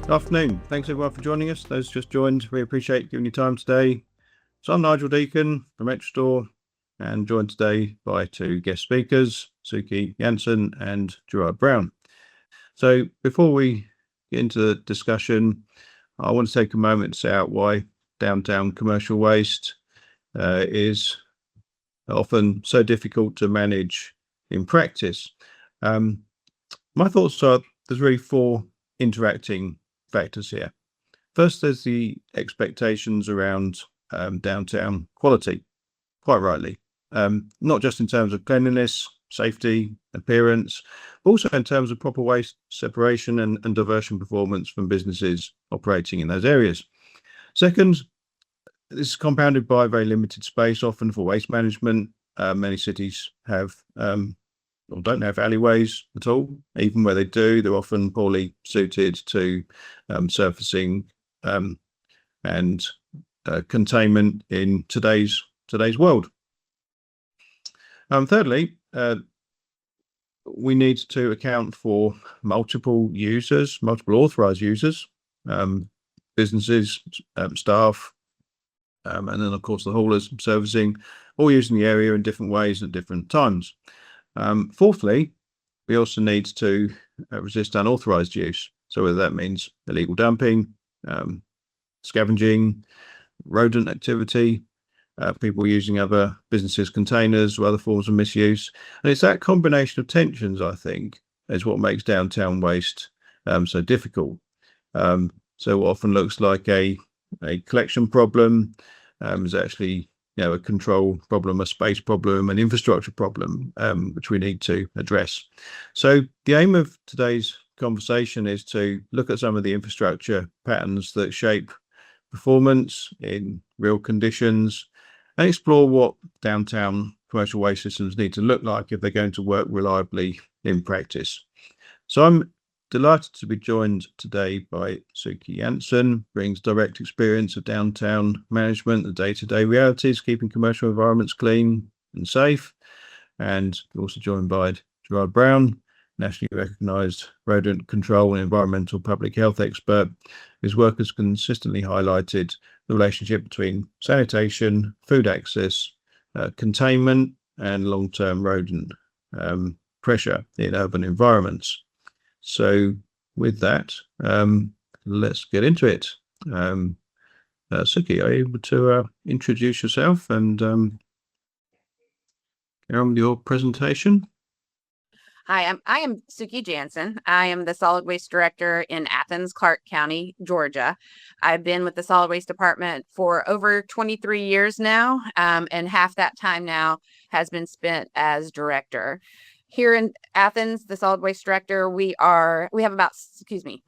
Afternoon. Thanks everyone for joining us. Those just joined, we appreciate giving you time today. So I'm Nigel Deacon from Extrastore and joined today by two guest speakers, Suki Janssen and Gerard Brown. So before we get into the discussion, I want to take a moment to set out why downtown commercial waste is often so difficult to manage in practice. My thoughts are there's really four interacting factors here. First, there's the expectations around downtown quality, quite rightly, not just in terms of cleanliness, safety, appearance, but also in terms of proper waste separation and diversion performance from businesses operating in those areas. Second, this is compounded by very limited space, often for waste management. Many cities have or don't have alleyways at all. Even where they do, they're often poorly suited to surfacing and containment in today's world. Thirdly, we need to account for multiple users, multiple authorized users, businesses, staff, and then of course the haulers servicing, all using the area in different ways at different times. Fourthly, we also need to resist unauthorized use. So whether that means illegal dumping, scavenging, rodent activity, people using other businesses' containers or other forms of misuse. And it's that combination of tensions, I think, is what makes downtown waste so difficult. So what often looks like a collection problem is actually a control problem, a space problem, an infrastructure problem, which we need to address. So the aim of today's conversation is to look at some of the infrastructure patterns that shape performance in real conditions and explore what downtown commercial waste systems need to look like if they're going to work reliably in practice. So I'm delighted to be joined today by Suki Janssen, brings direct experience of downtown management, the day-to-day realities, keeping commercial environments clean and safe. And also joined by Gerard Brown, nationally recognised rodent control and environmental public health expert, whose work has consistently highlighted the relationship between sanitation, food access, containment, and long-term rodent pressure in urban environments. So with that, let's get into it. Suki, are you able to introduce yourself and get on with your presentation? Hi, I am Suki Janssen. I am the solid waste director in Athens-Clarke County, Georgia. I've been with the solid waste department for over 23 years now, and half that time now has been spent as director. Here in Athens, the solid waste director, the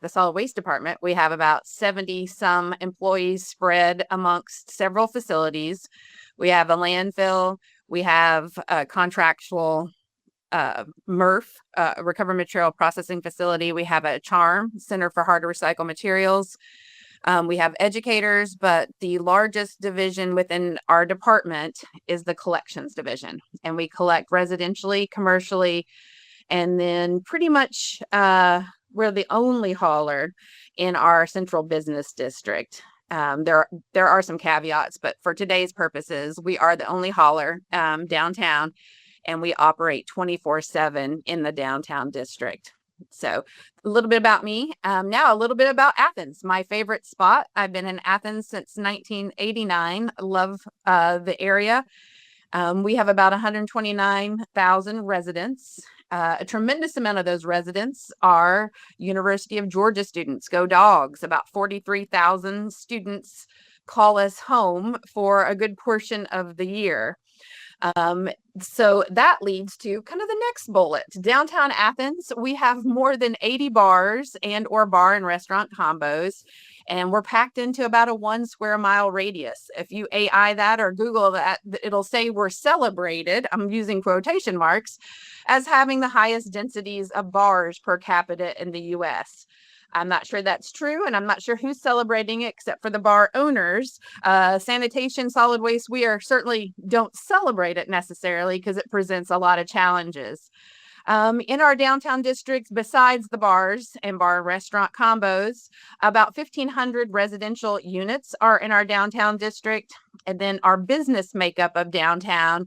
solid waste department, we have about 70 some employees spread amongst several facilities. We have a landfill, we have a contractual MRF, Recovery Material Processing Facility. We have a CHARM, Center for Hard to Recycle Materials. We have educators, but the largest division within our department is the collections division. And we collect residentially, commercially, and then pretty much we're the only hauler in our central business district. There are some caveats, but for today's purposes, we are the only hauler downtown, and we operate 24/7 in the downtown district. So a little bit about me. Now a little bit about Athens, my favorite spot. I've been in Athens since 1989. Love the area. We have about 129,000 residents. A tremendous amount of those residents are University of Georgia students. Go Dogs! About 43,000 students call us home for a good portion of the year. So that leads to kind of the next bullet. Downtown Athens, we have more than 80 bars and or bar and restaurant combos, and we're packed into about a 1 square mile radius. If you AI that or Google that, it'll say we're celebrated, I'm using quotation marks, as having the highest densities of bars per capita in the US. I'm not sure that's true, and I'm not sure who's celebrating it except for the bar owners. Sanitation, solid waste, we certainly don't celebrate it necessarily because it presents a lot of challenges. In our downtown district, besides the bars and bar and restaurant combos, about 1,500 residential units are in our downtown district. And then our business makeup of downtown,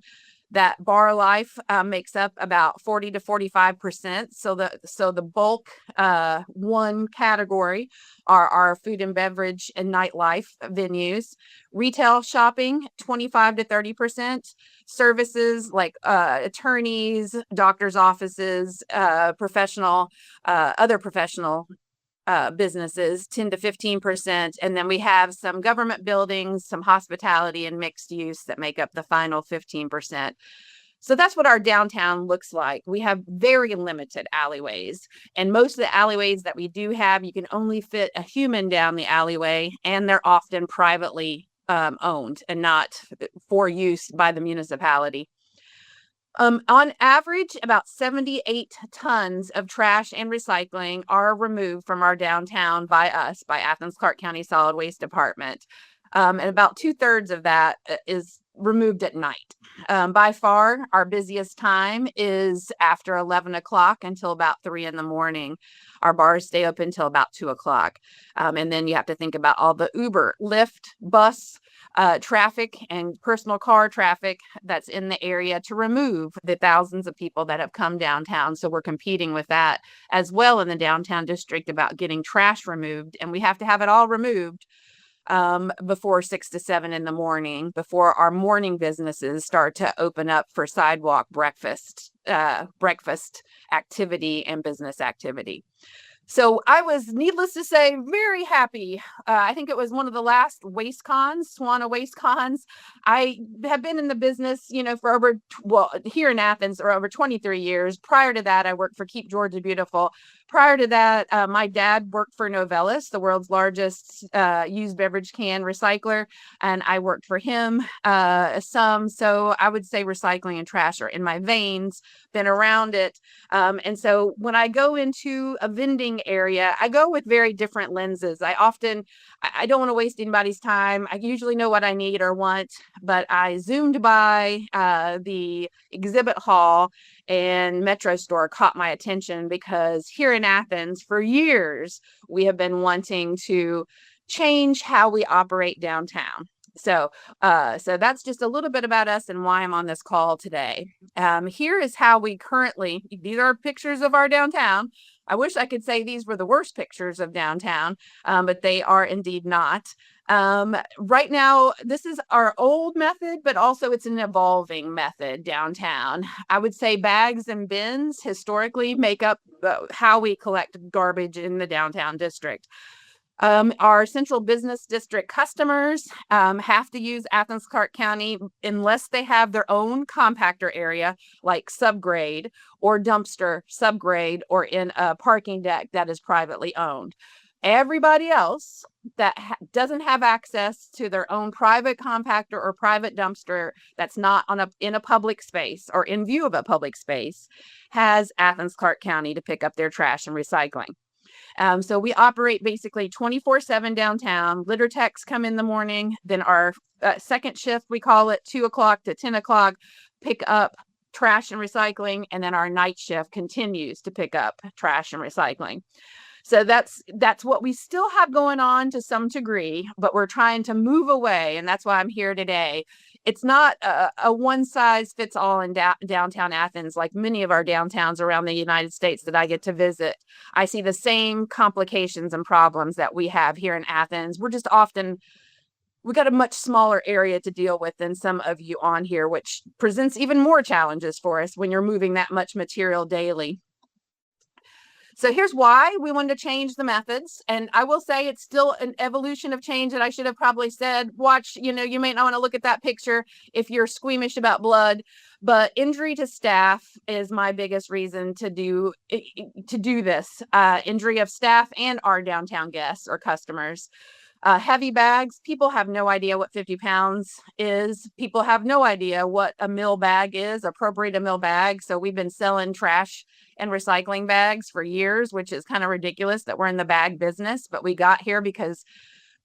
that bar life makes up about 40 to 45%. So the bulk one category are our food and beverage and nightlife venues. Retail shopping, 25 to 30%. Services like attorneys, doctors' offices, other professional businesses, 10 to 15%. And then we have some government buildings, some hospitality and mixed use that make up the final 15%. So that's what our downtown looks like. We have very limited alleyways. And most of the alleyways that we do have, you can only fit a human down the alleyway, and they're often privately owned and not for use by the municipality. On average, about 78 tons of trash and recycling are removed from our downtown by us, by Athens-Clarke County Solid Waste Department. And about 2/3 of that is removed at night. By far, our busiest time is after 11 o'clock until about 3 in the morning. Our bars stay open until about 2 o'clock. And then you have to think about all the Uber, Lyft, bus, traffic and personal car traffic that's in the area to remove the thousands of people that have come downtown. So we're competing with that as well in the downtown district about getting trash removed. And we have to have it all removed before 6 to 7 in the morning, before our morning businesses start to open up for sidewalk breakfast activity and business activity. So I was, needless to say, very happy. I think it was one of the last waste cons, Swana waste cons. I have been in the business, for here in Athens, for over 23 years. Prior to that, I worked for Keep Georgia Beautiful. Prior to that, my dad worked for Novelis, the world's largest used beverage can recycler, and I worked for him some. So I would say recycling and trash are in my veins, been around it. And so when I go into a vending area, I go with very different lenses. I don't want to waste anybody's time. I usually know what I need or want, but I zoomed by the exhibit hall, and Metro Store caught my attention because here in Athens for years, we have been wanting to change how we operate downtown. So that's just a little bit about us and why I'm on this call today. Here is how these are pictures of our downtown. I wish I could say these were the worst pictures of downtown, but they are indeed not. Right now, this is our old method, but also it's an evolving method downtown. I would say bags and bins historically make up how we collect garbage in the downtown district. Our central business district customers have to use Athens-Clarke County unless they have their own compactor area like subgrade or dumpster subgrade or in a parking deck that is privately owned. Everybody else that doesn't have access to their own private compactor or private dumpster that's not in a public space or in view of a public space has Athens-Clarke County to pick up their trash and recycling. So we operate basically 24/7 downtown. Litter techs come in the morning. Then our second shift, we call it 2 o'clock to 10 o'clock, pick up trash and recycling. And then our night shift continues to pick up trash and recycling. So that's what we still have going on to some degree, but we're trying to move away. And that's why I'm here today. It's not a one size fits all in downtown Athens, like many of our downtowns around the United States that I get to visit. I see the same complications and problems that we have here in Athens. We've got a much smaller area to deal with than some of you on here, which presents even more challenges for us when you're moving that much material daily. So here's why we wanted to change the methods. And I will say it's still an evolution of change that I should have probably said, watch, you may not want to look at that picture if you're squeamish about blood, but injury to staff is my biggest reason to do this. Injury of staff and our downtown guests or customers. Heavy bags, people have no idea what 50 pounds is. People have no idea what a mill bag is, appropriate a mill bag. So we've been selling trash and recycling bags for years, which is kind of ridiculous that we're in the bag business. But we got here because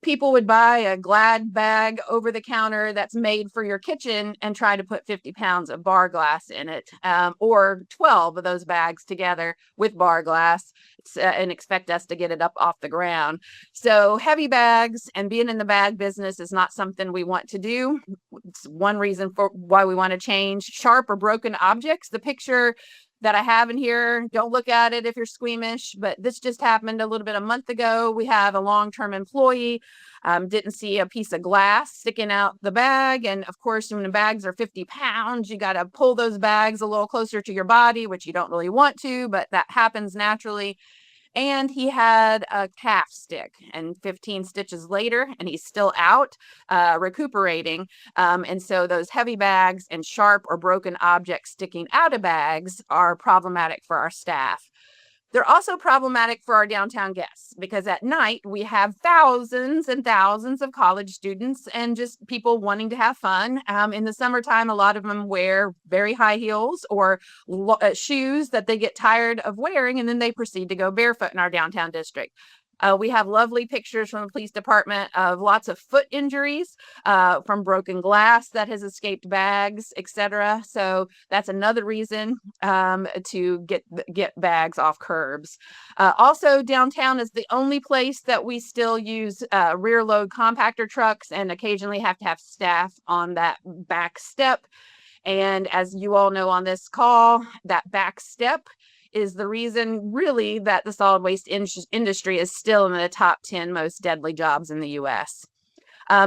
people would buy a Glad bag over the counter that's made for your kitchen and try to put 50 pounds of bar glass in it, or 12 of those bags together with bar glass, and expect us to get it up off the ground. So heavy bags and being in the bag business is not something we want to do. It's one reason for why we want to change. Sharp or broken objects. The picture that I have in here, don't look at it if you're squeamish, but this just happened a little bit a month ago. We have a long-term employee, didn't see a piece of glass sticking out the bag. And of course, when the bags are 50 pounds, you got to pull those bags a little closer to your body, which you don't really want to, but that happens naturally. And he had a calf stick, and 15 stitches later, and he's still out recuperating. And so those heavy bags and sharp or broken objects sticking out of bags are problematic for our staff. They're also problematic for our downtown guests because at night we have thousands and thousands of college students and just people wanting to have fun. In the summertime, a lot of them wear very high heels or shoes that they get tired of wearing, and then they proceed to go barefoot in our downtown district. We have lovely pictures from the police department of lots of foot injuries from broken glass that has escaped bags, etc. So that's another reason to get bags off curbs. Also, downtown is the only place that we still use rear load compactor trucks and occasionally have to have staff on that back step. And as you all know on this call, that back step is the reason really that the solid waste industry is still in the top 10 most deadly jobs in the US.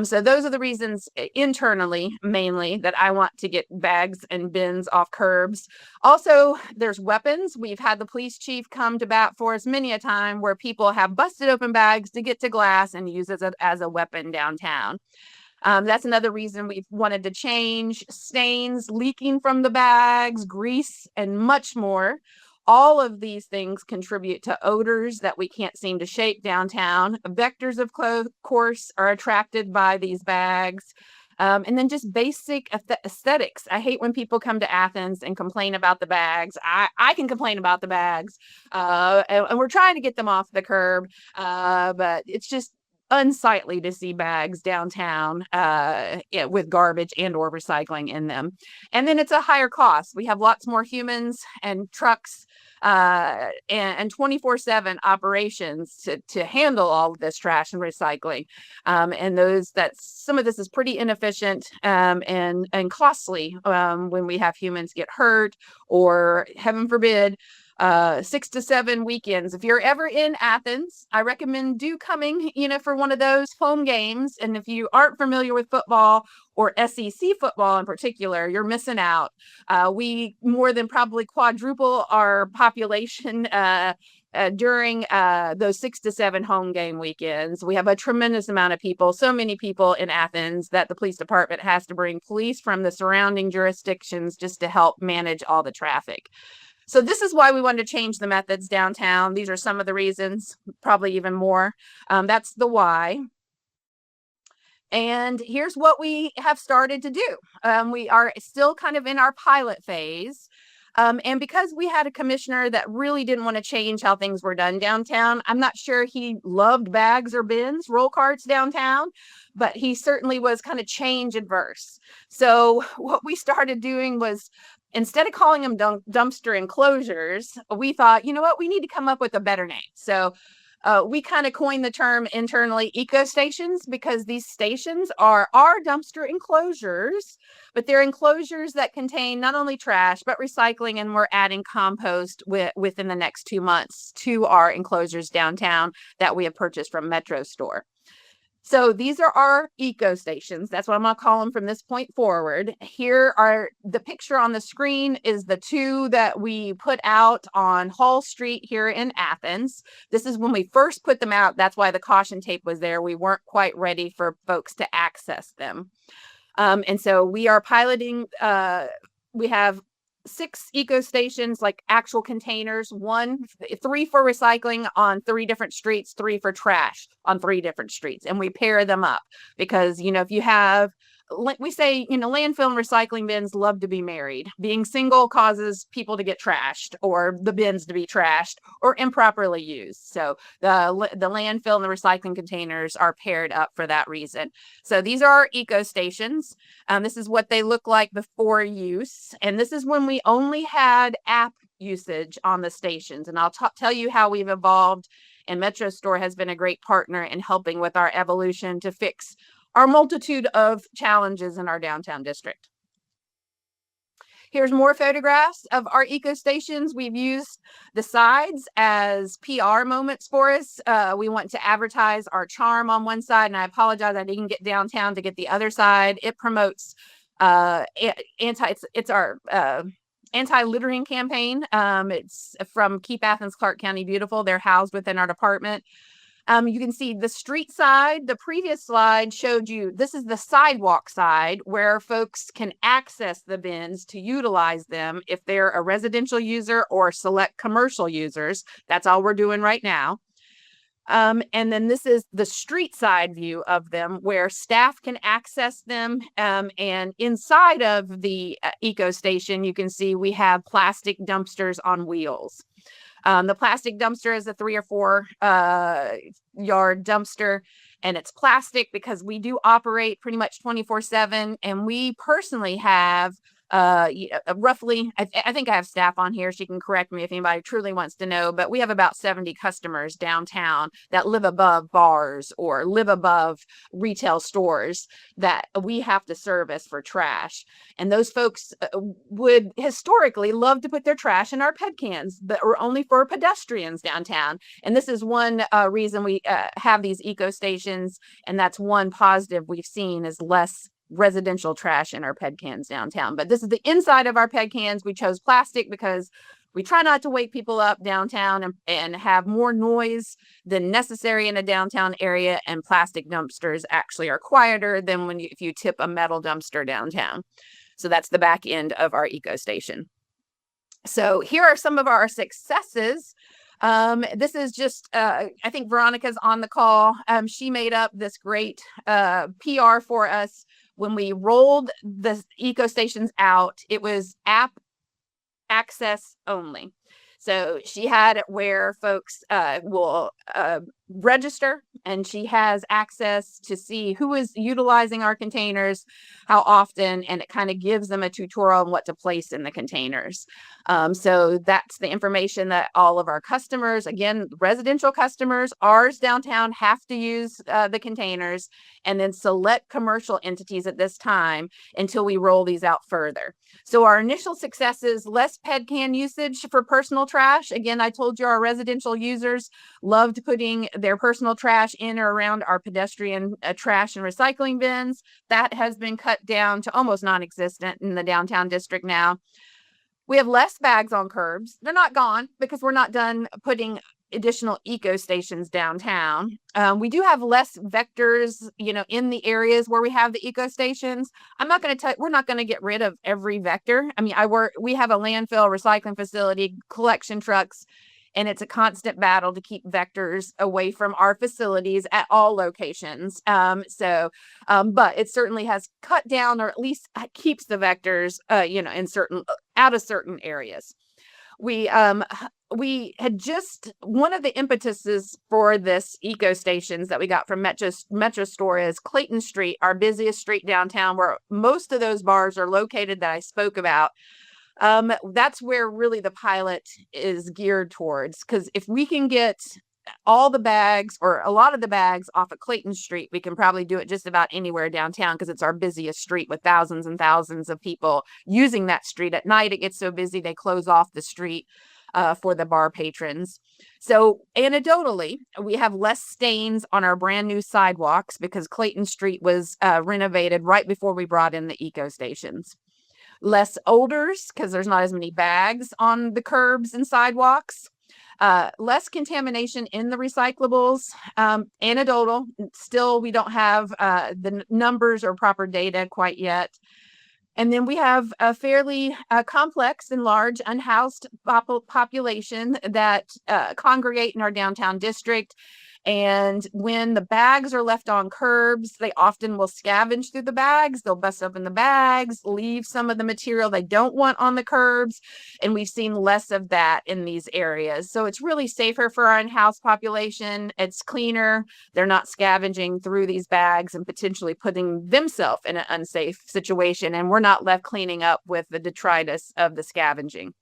So those are the reasons internally, mainly, that I want to get bags and bins off curbs. Also, there's weapons. We've had the police chief come to bat for us many a time where people have busted open bags to get to glass and use it as a weapon downtown. That's another reason we've wanted to change. Stains leaking from the bags, grease, and much more. All of these things contribute to odors that we can't seem to shake downtown. Vectors, of course, are attracted by these bags. And then just basic aesthetics. I hate when people come to Athens and complain about the bags. I can complain about the bags, and we're trying to get them off the curb, but it's just unsightly to see bags downtown with garbage and or recycling in them. And then it's a higher cost. We have lots more humans and trucks and 24/7 operations to handle all of this trash and recycling. And some of this is pretty inefficient and costly when we have humans get hurt or, heaven forbid, 6 to 7 weekends. If you're ever in Athens, I recommend coming, for one of those home games. And if you aren't familiar with football or SEC football in particular, you're missing out. We more than probably quadruple our population during those 6 to 7 home game weekends. We have a tremendous amount of people, so many people in Athens that the police department has to bring police from the surrounding jurisdictions just to help manage all the traffic. So this is why we wanted to change the methods downtown. These are some of the reasons, probably even more. That's the why. And here's what we have started to do. We are still kind of in our pilot phase. And because we had a commissioner that really didn't want to change how things were done downtown, I'm not sure he loved bags or bins, roll carts downtown, but he certainly was kind of change adverse. So what we started doing was, instead of calling them dumpster enclosures, we thought, you know what, we need to come up with a better name. So we kind of coined the term internally eco stations, because these stations are our dumpster enclosures, but they're enclosures that contain not only trash, but recycling. And we're adding compost within the next 2 months to our enclosures downtown that we have purchased from Metro Store. So these are our eco stations. That's what I'm going to call them from this point forward. Here are the picture on the screen is the 2 that we put out on Hall Street here in Athens. This is when we first put them out. That's why the caution tape was there. We weren't quite ready for folks to access them. And so we are piloting. We have 6 eco stations, like actual containers, 3 for recycling on 3 different streets, 3 for trash on 3 different streets. And we pair them up because, if you have we say, landfill and recycling bins love to be married. Being single causes people to get trashed, or the bins to be trashed or improperly used. So the landfill and the recycling containers are paired up for that reason. So these are our eco stations. This is what they look like before use. And this is when we only had app usage on the stations. And I'll tell you how we've evolved. And Metro Store has been a great partner in helping with our evolution to fix our multitude of challenges in our downtown district. Here's more photographs of our eco stations. We've used the sides as PR moments for us. We want to advertise our charm on one side, and I apologize, I didn't get downtown to get the other side. It promotes it's our anti-littering campaign. It's from Keep Athens-Clarke County Beautiful. They're housed within our department. You can see the street side. The previous slide showed you, this is the sidewalk side where folks can access the bins to utilize them if they're a residential user or select commercial users. That's all we're doing right now. And then this is the street side view of them where staff can access them. And inside of the eco station, you can see we have plastic dumpsters on wheels. The plastic dumpster is a 3 or 4 yard dumpster, and it's plastic because we do operate pretty much 24/7. And we personally have roughly, I think I have staff on here. She can correct me if anybody truly wants to know, but we have about 70 customers downtown that live above bars or live above retail stores that we have to service for trash. And those folks would historically love to put their trash in our ped cans, but are only for pedestrians downtown. And this is one reason we have these eco stations. And that's one positive we've seen is less residential trash in our ped cans downtown. But this is the inside of our ped cans. We chose plastic because we try not to wake people up downtown and have more noise than necessary in a downtown area. And plastic dumpsters actually are quieter than if you tip a metal dumpster downtown. So that's the back end of our eco station. So here are some of our successes. This is just, I think Veronica's on the call. She made up this great PR for us. When we rolled the eco stations out, it was app access only. So she had it where folks will register, and she has access to see who is utilizing our containers, how often, and it kind of gives them a tutorial on what to place in the containers. So that's the information that all of our customers, again, residential customers, ours downtown, have to use the containers, and then select commercial entities at this time until we roll these out further. So our initial success is less ped can usage for personal trash. Again, I told you our residential users loved putting their personal trash in or around our pedestrian trash and recycling bins. That has been cut down to almost non-existent in the downtown district now. We have less bags on curbs. They're not gone because we're not done putting additional eco stations downtown. We do have less vectors, in the areas where we have the eco stations. I'm not going to tell, we're not going to get rid of every vector. I mean, we have a landfill, recycling facility, collection trucks, and it's a constant battle to keep vectors away from our facilities at all locations. But it certainly has cut down, or at least keeps the vectors, out of certain areas. We had just, one of the impetuses for this eco stations that we got from Metro Store is Clayton Street, our busiest street downtown, where most of those bars are located that I spoke about. That's where really the pilot is geared towards, because if we can get all the bags or a lot of the bags off of Clayton Street, we can probably do it just about anywhere downtown because it's our busiest street with thousands and thousands of people using that street. At night, it gets so busy, they close off the street for the bar patrons. So anecdotally, we have less stains on our brand new sidewalks because Clayton Street was renovated right before we brought in the eco stations. Less odors because there's not as many bags on the curbs and sidewalks. Less contamination in the recyclables. Anecdotal, still we don't have the numbers or proper data quite yet. And then we have a fairly complex and large unhoused population that congregate in our downtown district. And when the bags are left on curbs, they often will scavenge through the bags. They'll bust open the bags, leave some of the material they don't want on the curbs. And we've seen less of that in these areas. So it's really safer for our in-house population. It's cleaner. They're not scavenging through these bags and potentially putting themselves in an unsafe situation. And we're not left cleaning up with the detritus of the scavenging.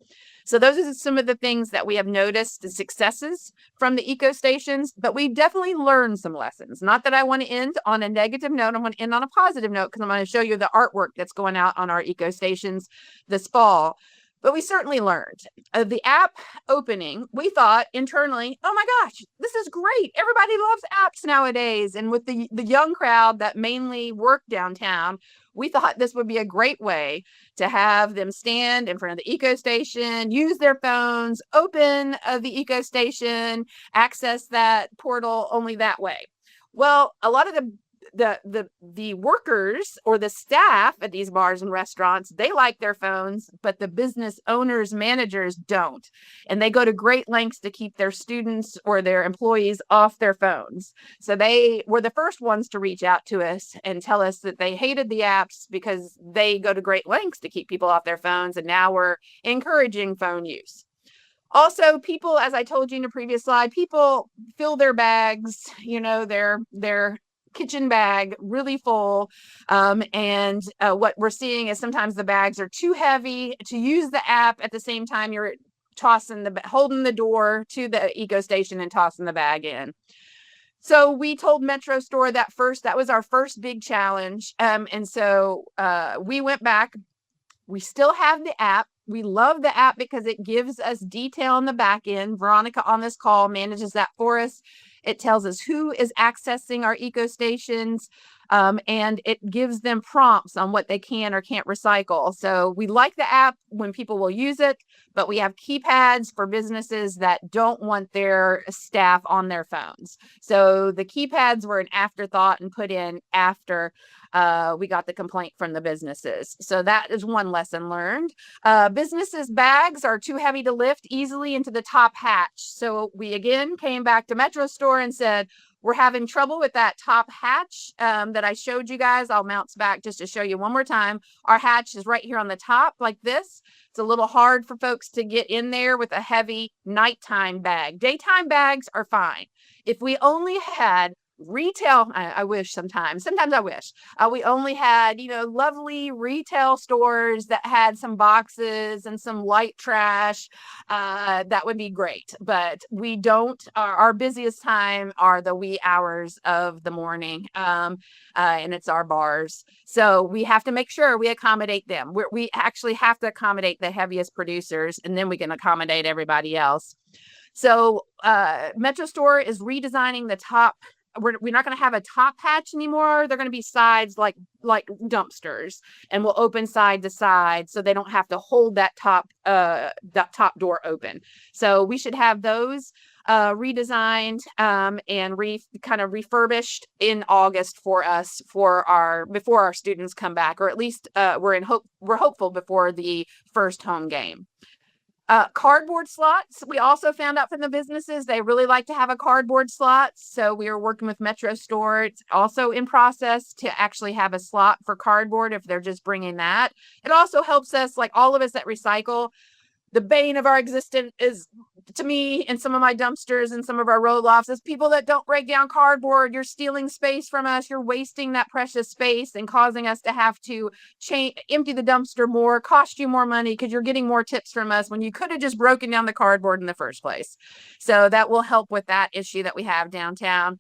So those are some of the things that we have noticed, the successes from the eco stations, but we've definitely learned some lessons. Not that I want to end on a negative note. I want to end on a positive note because I'm going to show you the artwork that's going out on our eco stations this fall. But we certainly learned. The app opening, we thought internally, oh my gosh, this is great. Everybody loves apps nowadays. And with the young crowd that mainly work downtown, we thought this would be a great way to have them stand in front of the eco station, use their phones, open the eco station, access that portal only that way. Well, a lot of the workers or the staff at these bars and restaurants, they like their phones, but the business owners, managers don't. And they go to great lengths to keep their students or their employees off their phones. So they were the first ones to reach out to us and tell us that they hated the apps because they go to great lengths to keep people off their phones. And now we're encouraging phone use. Also, people, as I told you in a previous slide, people fill their bags, their kitchen bag really full. And what we're seeing is sometimes the bags are too heavy to use the app at the same time you're holding the door to the eco station and tossing the bag in. So we told Metro Store that was our first big challenge. And so we went back. We still have the app. We love the app because it gives us detail on the back end. Veronica on this call manages that for us. It tells us who is accessing our eco stations, and it gives them prompts on what they can or can't recycle. So we like the app when people will use it, but we have keypads for businesses that don't want their staff on their phones. So the keypads were an afterthought and put in after we got the complaint from the businesses. So that is one lesson learned. Businesses' bags are too heavy to lift easily into the top hatch. So we again came back to Metro Store and said, we're having trouble with that top hatch that I showed you guys. I'll mouse back just to show you one more time. Our hatch is right here on the top like this. It's a little hard for folks to get in there with a heavy nighttime bag. Daytime bags are fine. If we only had retail, I wish sometimes I wish we only had lovely retail stores that had some boxes and some light trash, that would be great, but we don't. Our busiest time are the wee hours of the morning, and it's our bars, so we have to make sure we accommodate them. We actually have to accommodate the heaviest producers, and then we can accommodate everybody else. So Metro Store is redesigning the top. We're not going to have a top hatch anymore. They're going to be sides like dumpsters, and we'll open side to side so they don't have to hold that top door open. So we should have those redesigned and kind of refurbished in August for us before our students come back, or at least we're hopeful before the first home game. Cardboard slots. We also found out from the businesses they really like to have a cardboard slot. So we are working with Metro Store. It's also in process to actually have a slot for cardboard if they're just bringing that. It also helps us, like all of us that recycle, the bane of our existence is, to me, and some of my dumpsters and some of our road lofts, is people that don't break down cardboard. You're stealing space from us. You're wasting that precious space and causing us to have to empty the dumpster more, cost you more money because you're getting more tips from us when you could have just broken down the cardboard in the first place. So that will help with that issue that we have downtown.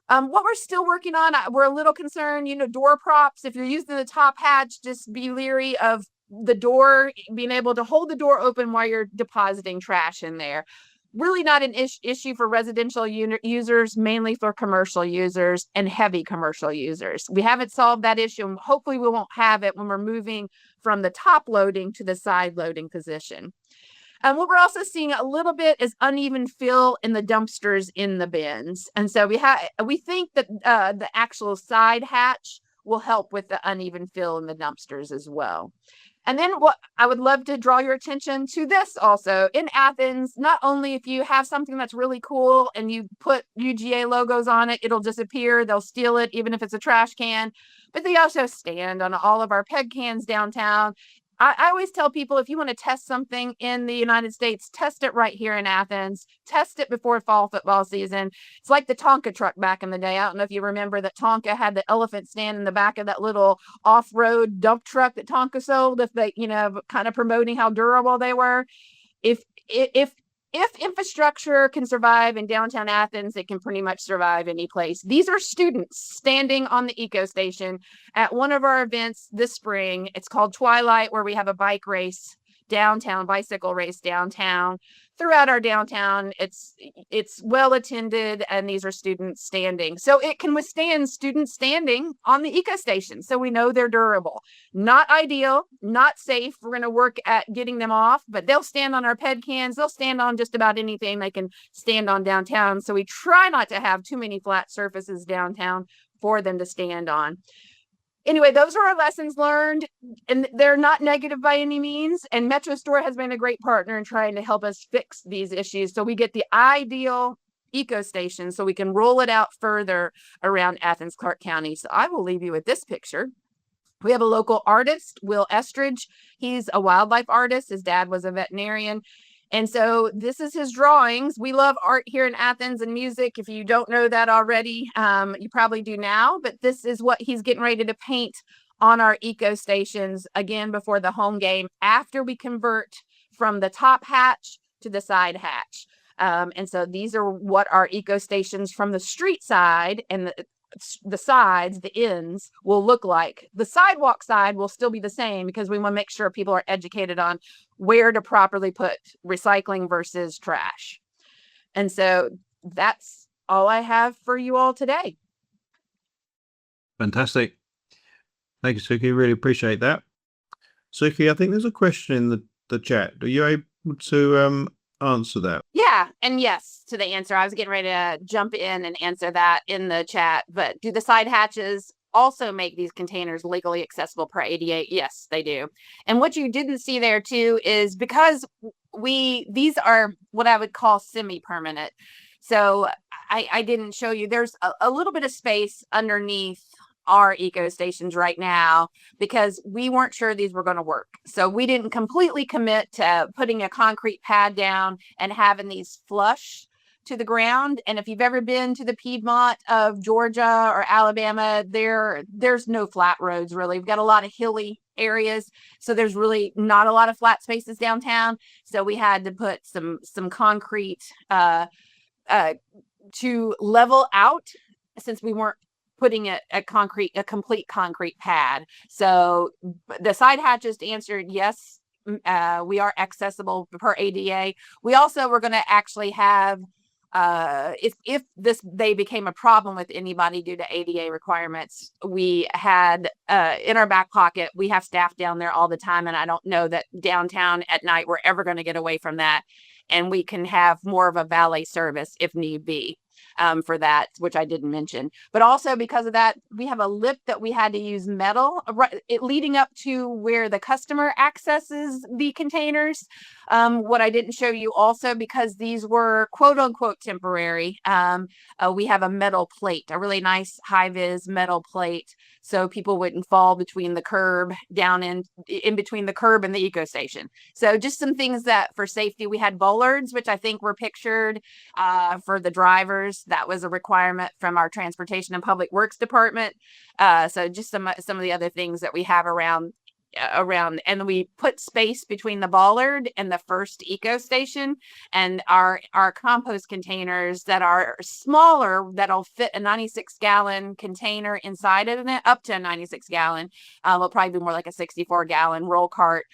What we're still working on, we're a little concerned, door props. If you're using the top hatch, just be leery of the door, being able to hold the door open while you're depositing trash in there. Really not an issue for residential users, mainly for commercial users and heavy commercial users. We haven't solved that issue, and hopefully we won't have it when we're moving from the top loading to the side loading position. And what we're also seeing a little bit is uneven fill in the dumpsters in the bins. And so we think that the actual side hatch will help with the uneven fill in the dumpsters as well. And then what I would love to draw your attention to this also in Athens, not only if you have something that's really cool and you put UGA logos on it, it'll disappear. They'll steal it, even if it's a trash can, but they also stand on all of our peg cans downtown. I always tell people, if you want to test something in the United States, test it right here in Athens. Test it before fall football season. It's like the Tonka truck back in the day. I don't know if you remember that Tonka had the elephant stand in the back of that little off-road dump truck that Tonka sold, if they, kind of promoting how durable they were. If infrastructure can survive in downtown Athens, it can pretty much survive any place. These are students standing on the eco station at one of our events this spring. It's called Twilight, where we have a bike race downtown, bicycle race downtown. Throughout our downtown, it's well attended, and these are students standing. So it can withstand students standing on the eco station. So we know they're durable. Not ideal, not safe. We're going to work at getting them off, but they'll stand on our ped cans. They'll stand on just about anything they can stand on downtown. So we try not to have too many flat surfaces downtown for them to stand on. Anyway, those are our lessons learned, and they're not negative by any means. And Metro Store has been a great partner in trying to help us fix these issues, so we get the ideal eco station so we can roll it out further around Athens-Clarke County. So I will leave you with this picture. We have a local artist, Will Estridge. He's a wildlife artist. His dad was a veterinarian. And so this is his drawings. We love art here in Athens and music. If you don't know that already, you probably do now, but this is what he's getting ready to paint on our eco stations again before the home game, after we convert from the top hatch to the side hatch. And so these are what our eco stations from the street side and the sides, the ends, will look like. The sidewalk side will still be the same, because we want to make sure people are educated on where to properly put recycling versus trash. And so that's all I have for you all today. Fantastic. Thank you, Suki. Really appreciate that. Suki, I think there's a question in the chat. Are you able to answer that? Yeah, and yes to the answer. I was getting ready to jump in and answer that in the chat. But do the side hatches also make these containers legally accessible per ADA? Yes, they do. And what you didn't see there too is, because these are what I would call semi-permanent. So I didn't show you, there's a little bit of space underneath our eco stations right now, because we weren't sure these were going to work. So we didn't completely commit to putting a concrete pad down and having these flush to the ground. And if you've ever been to the Piedmont of Georgia or Alabama, there's no flat roads really. We've got a lot of hilly areas, so there's really not a lot of flat spaces downtown. So we had to put some concrete to level out, since we weren't putting a complete concrete pad. So the side hatches answered yes, we are accessible per ADA. We also were going to actually have, if they became a problem with anybody due to ADA requirements, we had in our back pocket, we have staff down there all the time, and I don't know that downtown at night we're ever going to get away from that, and we can have more of a valet service if need be. For that, which I didn't mention. But also because of that, we have a lip that we had to use metal leading up to where the customer accesses the containers. What I didn't show you also, because these were quote unquote temporary, we have a metal plate, a really nice high vis metal plate, so people wouldn't fall between the curb, down in between the curb and the eco station. So just some things that for safety. We had bollards, which I think were pictured for the drivers. That was a requirement from our Transportation and Public Works Department. So just some of the other things that we have around, and we put space between the bollard and the first eco station, and our compost containers that are smaller, that'll fit a 96-gallon container inside of it, up to a 96-gallon. Will probably be more like a 64-gallon roll cart.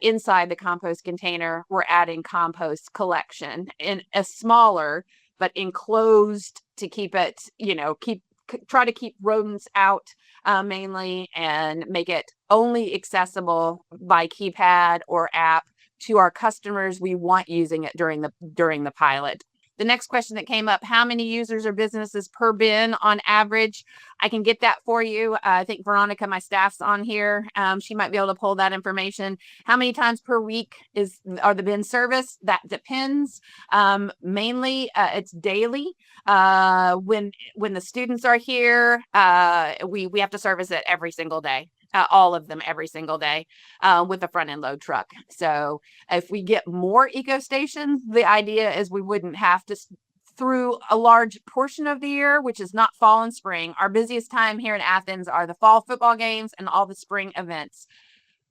Inside the compost container, we're adding compost collection in a smaller but enclosed to keep it, try to keep rodents out mainly, and make it only accessible by keypad or app to our customers we want using it during the pilot. The next question that came up, how many users or businesses per bin on average? I can get that for you. I think Veronica, my staff's on here. She might be able to pull that information. How many times per week are the bins serviced? That depends. Mainly, it's daily. When the students are here, we have to service it every single day. All of them every single day with a front end load truck. So if we get more eco stations, the idea is we wouldn't have to through a large portion of the year, which is not fall and spring. Our busiest time here in Athens are the fall football games and all the spring events.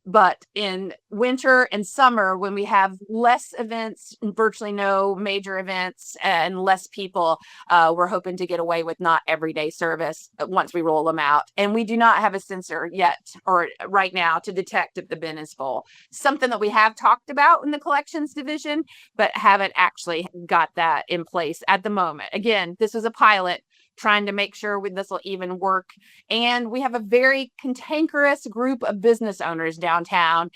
But in winter and summer, when we have less events, virtually no major events, and less people, we're hoping to get away with not everyday service once we roll them out. And we do not have a sensor yet or right now to detect if the bin is full. Something that we have talked about in the collections division, but haven't actually got that in place at the moment. Again, this was a pilot, trying to make sure this will even work. And we have a very cantankerous group of business owners downtown.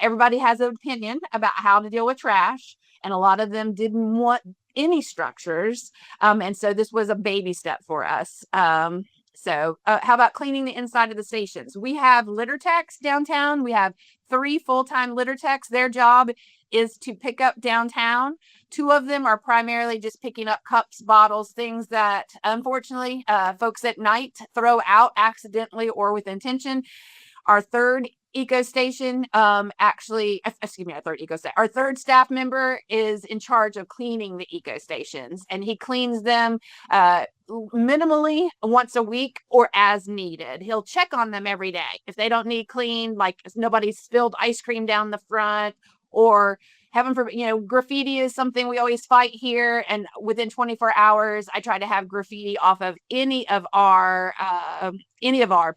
Everybody has an opinion about how to deal with trash, and a lot of them didn't want any structures. And so this was a baby step for us. So how about cleaning the inside of the stations? We have litter techs downtown. We have 3 full-time litter techs. Their job is to pick up downtown. 2 of them are primarily just picking up cups, bottles, things that unfortunately folks at night throw out accidentally or with intention. Our third eco station, our third staff member is in charge of cleaning the eco stations, and he cleans them minimally once a week or as needed. He'll check on them every day. If they don't need cleaned, like if nobody spilled ice cream down the front, or heaven forbid, graffiti is something we always fight here. And within 24 hours, I try to have graffiti off of any of our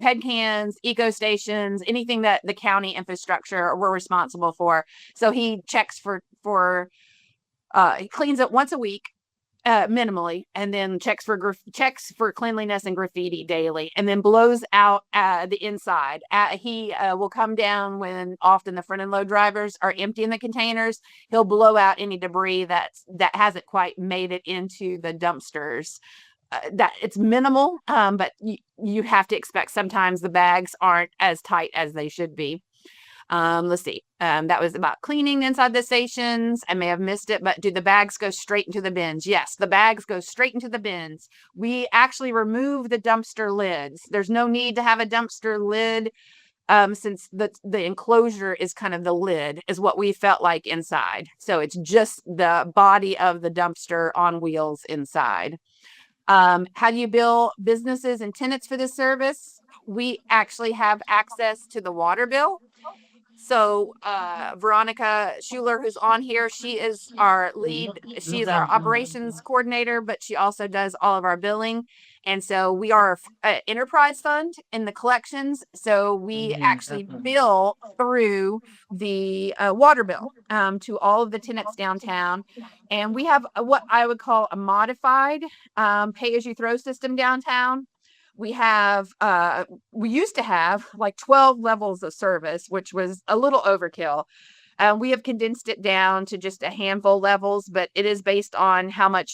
ped cans, eco stations, anything that the county infrastructure we're responsible for. So he checks he cleans it once a week. Minimally, and then checks for cleanliness and graffiti daily, and then blows out the inside. He will come down when often the front end load drivers are emptying the containers. He'll blow out any debris that hasn't quite made it into the dumpsters. That it's minimal, but you have to expect sometimes the bags aren't as tight as they should be. Let's see. That was about cleaning inside the stations. I may have missed it, but do the bags go straight into the bins? Yes, the bags go straight into the bins. We actually remove the dumpster lids. There's no need to have a dumpster lid, since the enclosure is kind of the lid, is what we felt like inside. So it's just the body of the dumpster on wheels inside. How do you bill businesses and tenants for this service? We actually have access to the water bill. So Veronica Schuler, who's on here, she is our lead. She is our operations coordinator, but she also does all of our billing. And so we are an enterprise fund in the collections. So we actually bill through the water bill to all of the tenants downtown. And we have what I would call a modified pay-as-you-throw system downtown. We used to have like 12 levels of service, which was a little overkill. We have condensed it down to just a handful levels, but it is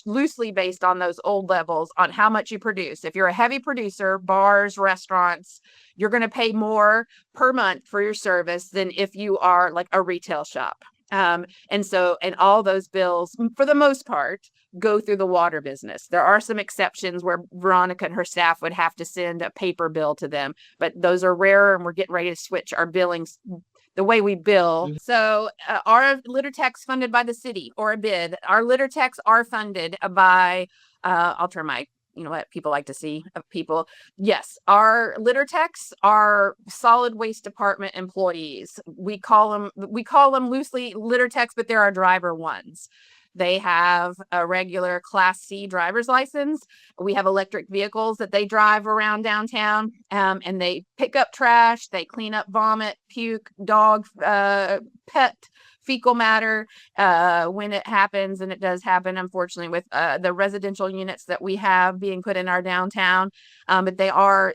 loosely based on those old levels on how much you produce. If you're a heavy producer, bars, restaurants, you're going to pay more per month for your service than if you are like a retail shop. And all those bills, for the most part, go through the water business. There are some exceptions where Veronica and her staff would have to send a paper bill to them, but those are rarer, and we're getting ready to switch our billings, the way we bill. So our litter techs funded by the city or a bid. Our litter techs are funded by, I'll turn my, what people like to see of people. Yes, our litter techs are solid waste department employees. We call them loosely litter techs, but they're our driver ones. They have a regular Class C driver's license. We have electric vehicles that they drive around downtown, and they pick up trash. They clean up vomit, puke, dog, pet, fecal matter when it happens, and it does happen, unfortunately, with the residential units that we have being put in our downtown. But they are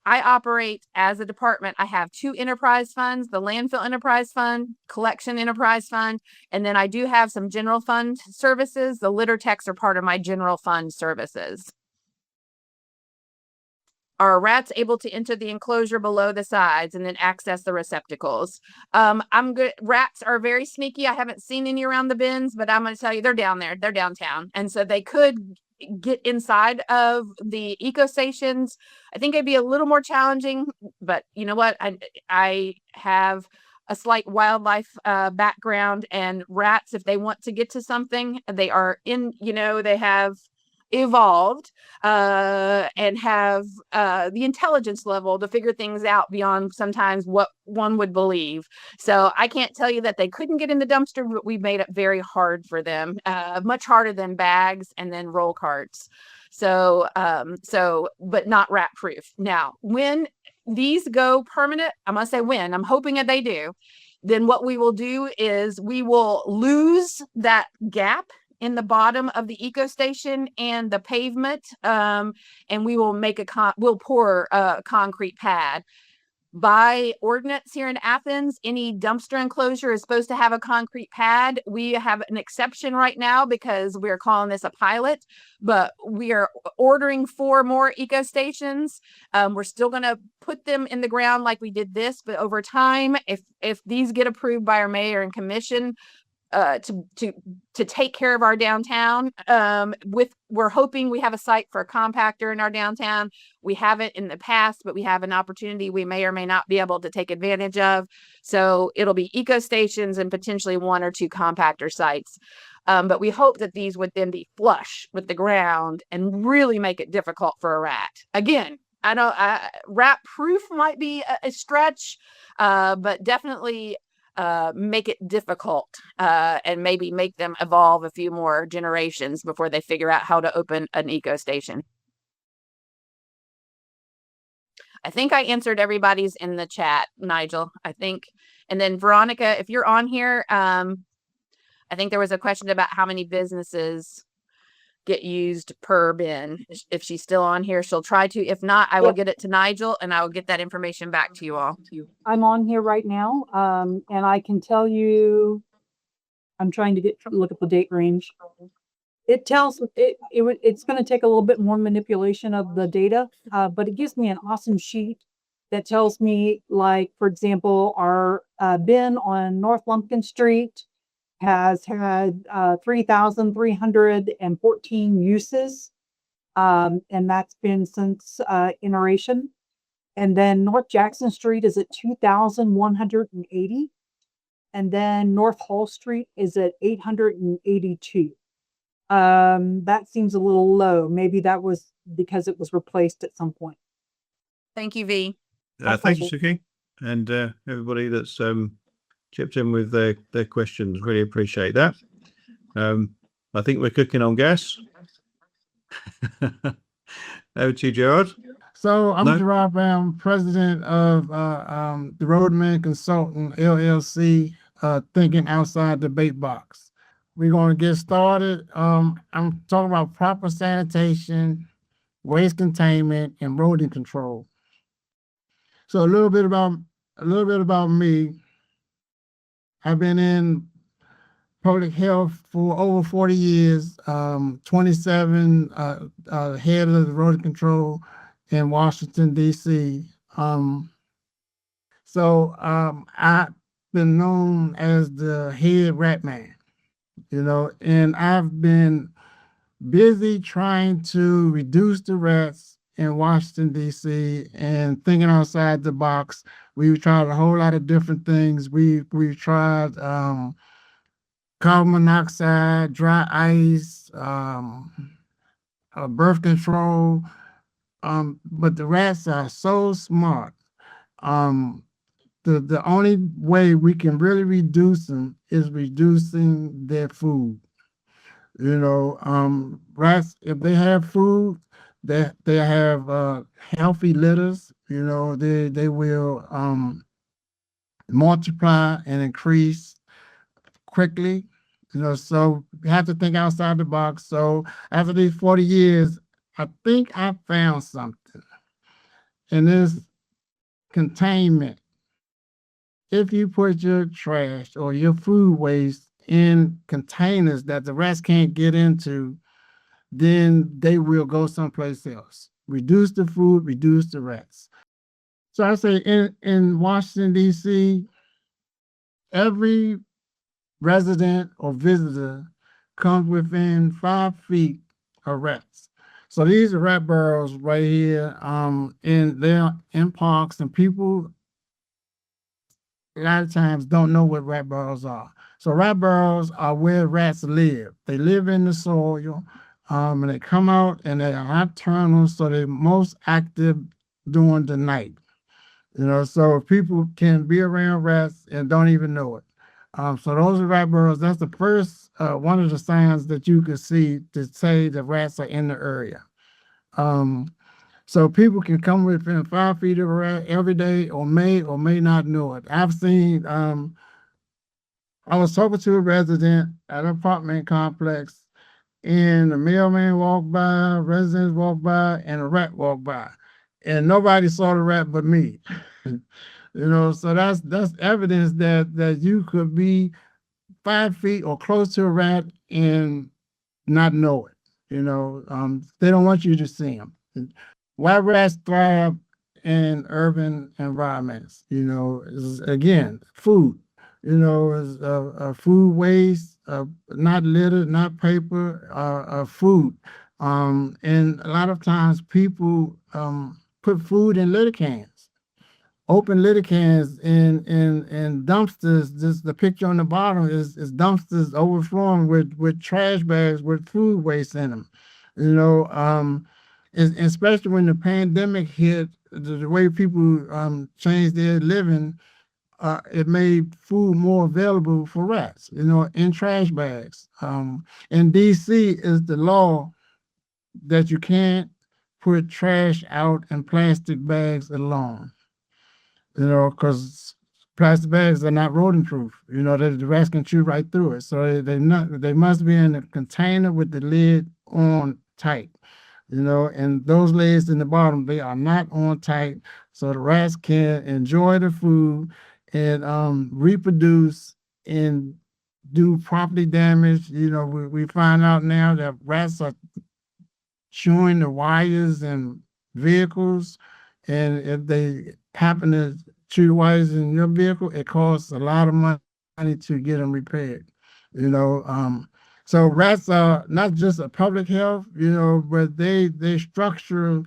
I operate as a department. I have 2 enterprise funds, the landfill enterprise fund, collection enterprise fund, and then I do have some general fund services. The litter techs are part of my general fund services. Are rats able to enter the enclosure below the sides and then access the receptacles? I'm good. Rats are very sneaky. I haven't seen any around the bins, but I'm going to tell you, they're down there. They're downtown. And so they could get inside of the eco stations. I think it'd be a little more challenging, but you know what? I have a slight wildlife background, and rats, if they want to get to something, they are in, they have evolved and have the intelligence level to figure things out beyond sometimes what one would believe. So I can't tell you that they couldn't get in the dumpster, but we made it very hard for them, much harder than bags and then roll carts. So, but not rat proof. Now, when these go permanent, I'm gonna say when, I'm hoping that they do, then what we will do is we will lose that gap in the bottom of the eco station and the pavement, and we will make we'll pour a concrete pad. By ordinance here in Athens, any dumpster enclosure is supposed to have a concrete pad. We have an exception right now because we're calling this a pilot, but we are ordering 4 more eco stations. We're still going to put them in the ground like we did this, but over time, if these get approved by our mayor and commission, to take care of our downtown, we're hoping we have a site for a compactor in our downtown. We haven't in the past, but we have an opportunity we may or may not be able to take advantage of. So it'll be eco stations and potentially 1 or 2 compactor sites. But we hope that these would then be flush with the ground and really make it difficult for a rat. Again, rat proof might be a stretch, but definitely make it difficult, and maybe make them evolve a few more generations before they figure out how to open an eco station. I think I answered everybody's in the chat, Nigel, I think. And then Veronica, if you're on here, I think there was a question about how many businesses get used per bin. If she's still on here, she'll try to. If not, I will get it to Nigel and I will get that information back to you all. I'm on here right now, and I can tell you, I'm trying to look at the date range. It tells it's going to take a little bit more manipulation of the data, but it gives me an awesome sheet that tells me, like, for example, our bin on North Lumpkin Street has had 3,314 uses, and that's been since iteration. And then North Jackson Street is at 2,180. And then North Hall Street is at 882. That seems a little low. Maybe that was because it was replaced at some point. Thank you, V. Thank you, Suki, and everybody that's chipped in with their questions. Really appreciate that. I think we're cooking on gas. Over to you, Gerard. So I'm Gerard. I'm president of the Rodent Consultant LLC, Thinking Outside the Bait Box. We're going to get started. I'm talking about proper sanitation, waste containment, and rodent control. So a little bit about me. I've been in public health for over 40 years, 27 head of the rodent control in Washington, D.C. So I've been known as the head rat man, and I've been busy trying to reduce the rats in Washington, D.C. and thinking outside the box. We've tried a whole lot of different things. We've tried carbon monoxide, dry ice, birth control, but the rats are so smart. The only way we can really reduce them is reducing their food. Rats, if they have food, they have healthy litters. They will multiply and increase quickly. So we have to think outside the box. So after these 40 years, I think I found something. and this containment. If you put your trash or your food waste in containers that the rats can't get into, then they will go someplace else. Reduce the food, reduce the rats. So I say in Washington, D.C., every resident or visitor comes within 5 feet of rats. So these are rat burrows right here, and they're in parks, and people a lot of times don't know what rat burrows are. So rat burrows are where rats live. They live in the soil, and they come out and they are nocturnal, so they're most active during the night. So people can be around rats and don't even know it. So those are rat burrows. That's the first one of the signs that you can see to say the rats are in the area. So people can come within 5 feet of a rat every day, or may not know it. I've seen. I was talking to a resident at an apartment complex, and the mailman walked by, residents walked by, and a rat walked by, and nobody saw the rat but me. So that's evidence that you could be 5 feet or close to a rat and not know it. They don't want you to see them. Why rats thrive in urban environments? Is again food. Is food waste, not litter, not paper, food. And a lot of times people put food in litter cans. Open litter cans in dumpsters. Just the picture on the bottom is dumpsters overflowing with trash bags with food waste in them. Especially when the pandemic hit, the way people changed their living, it made food more available for rats. In trash bags. In DC is the law that you can't put trash out in plastic bags alone. Because plastic bags are not rodent proof. The rats can chew right through it. So they must be in a container with the lid on tight. And those lids in the bottom, they are not on tight, so the rats can enjoy the food and reproduce and do property damage. We find out now that rats are chewing the wires in vehicles, and if they happen to chew the wires in your vehicle, it costs a lot of money to get them repaired. So rats are not just a public health, but they structural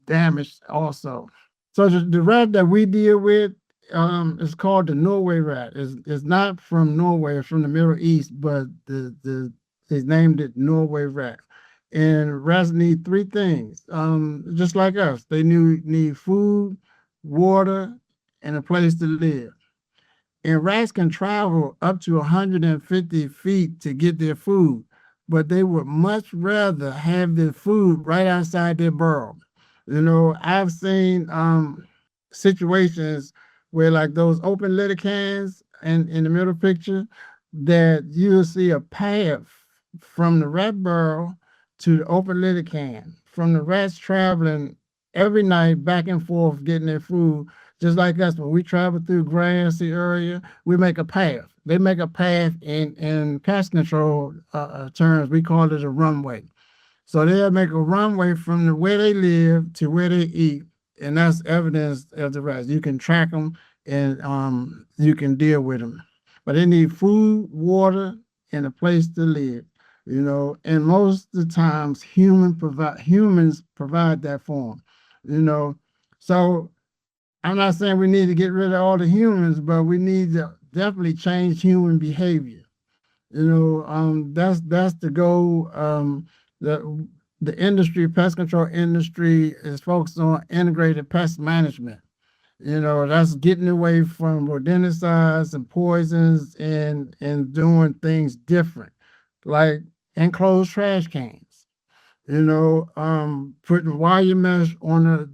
damage also. So the rat that we deal with is called the Norway rat. It's not from Norway, it's from the Middle East, but they named it Norway rat. And rats need 3 things, just like us. They need food, water, and a place to live. And rats can travel up to 150 feet to get their food, but they would much rather have their food right outside their burrow. I've seen situations where, like those open litter cans in the middle picture, that you'll see a path from the rat burrow to the open litter can, from the rats traveling every night back and forth getting their food. Just like us, when we travel through grassy area, we make a path. They make a path in pest control terms. We call it a runway. So they'll make a runway from where they live to where they eat, and that's evidence of the rats. You can track them and you can deal with them. But they need food, water, and a place to live. And most of the times humans provide that for them. So I'm not saying we need to get rid of all the humans, but we need to definitely change human behavior. That's the goal. The industry, pest control industry, is focused on integrated pest management. That's getting away from rodenticides and poisons and doing things different, like enclosed trash cans. Putting wire mesh on a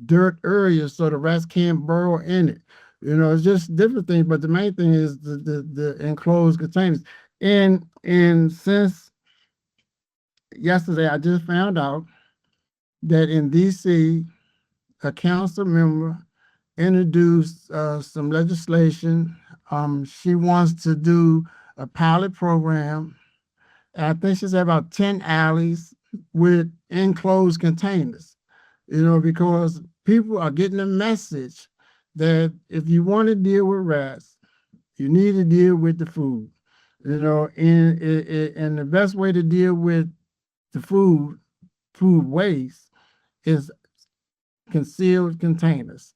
dirt area so the rats can't burrow in it. It's just different things, but the main thing is the enclosed containers. And since yesterday, I just found out that in DC, a council member introduced some legislation. She wants to do a pilot program. I think she said about 10 alleys with enclosed containers, because people are getting a message that if you want to deal with rats, you need to deal with the food, and the best way to deal with the food waste is concealed containers.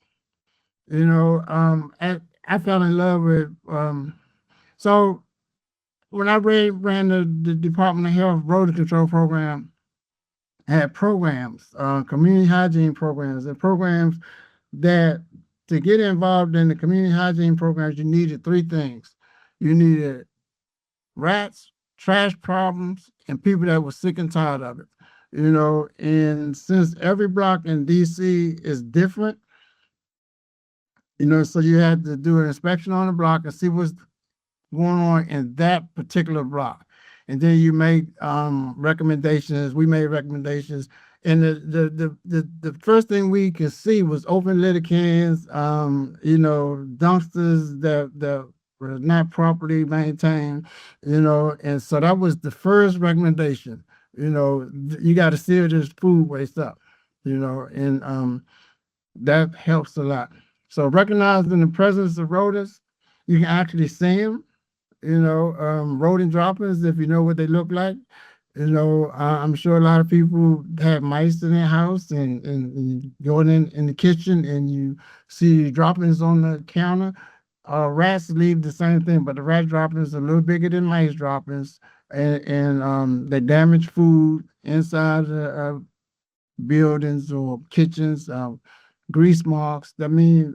I fell in love with, so when I ran the Department of Health Rodent Control Program, I had programs, community hygiene programs, and programs that to get involved in the community hygiene programs, you needed three things. You needed rats, trash problems, and people that were sick and tired of it. And since every block in DC is different, so you had to do an inspection on the block and see what's going on in that particular block. And then you make recommendations. We made recommendations. And the first thing we could see was open litter cans, dumpsters that were not properly maintained, and so that was the first recommendation. You got to seal this food waste up, and that helps a lot. So recognizing the presence of rodents, you can actually see them, rodent droppings, if you know what they look like. I'm sure a lot of people have mice in their house and going in the kitchen and you see droppings on the counter. Rats leave the same thing, but the rat droppings are a little bigger than mice droppings, and they damage food inside the buildings or kitchens. Grease marks. That means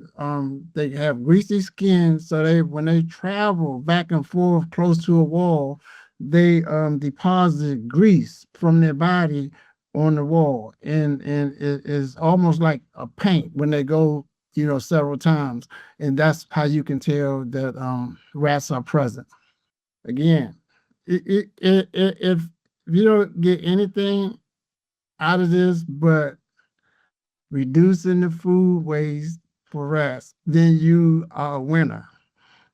they have greasy skin, so when they travel back and forth close to a wall, they deposit grease from their body on the wall, and it is almost like a paint when they go, several times, and that's how you can tell that rats are present. Again, if you don't get anything out of this, but reducing the food waste for rats, then you are a winner.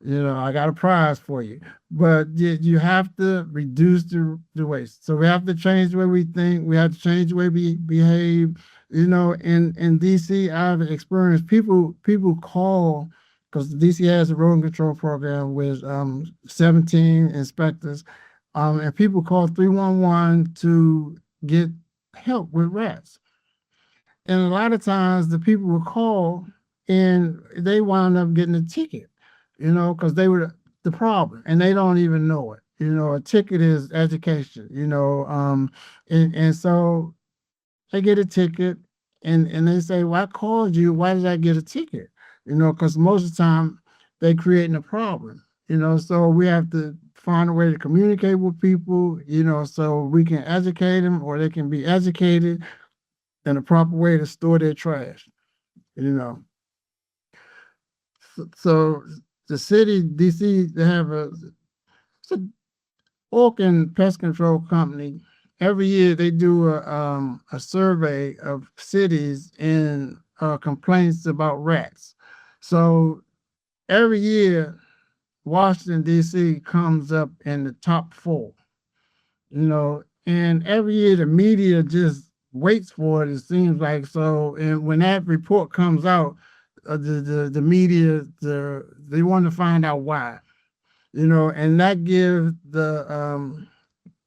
I got a prize for you. But you have to reduce the waste. So we have to change the way we think. We have to change the way we behave. In DC, I've experienced people call, because DC has a rodent control program with 17 inspectors, and people call 311 to get help with rats. And a lot of times the people will call and they wind up getting a ticket, because they were the problem and they don't even know it. A ticket is education, and so they get a ticket and they say, well, I called you. Why did I get a ticket? Because most of the time they're creating a problem, so we have to find a way to communicate with people, so we can educate them or they can be educated and a proper way to store their trash, So the city, DC, they have it's a Orkin pest control company. Every year they do a survey of cities and complaints about rats. So every year, Washington, D.C. comes up in the top 4, and every year the media just waits for it seems like. So, and when that report comes out, the media, they want to find out why, and that gives the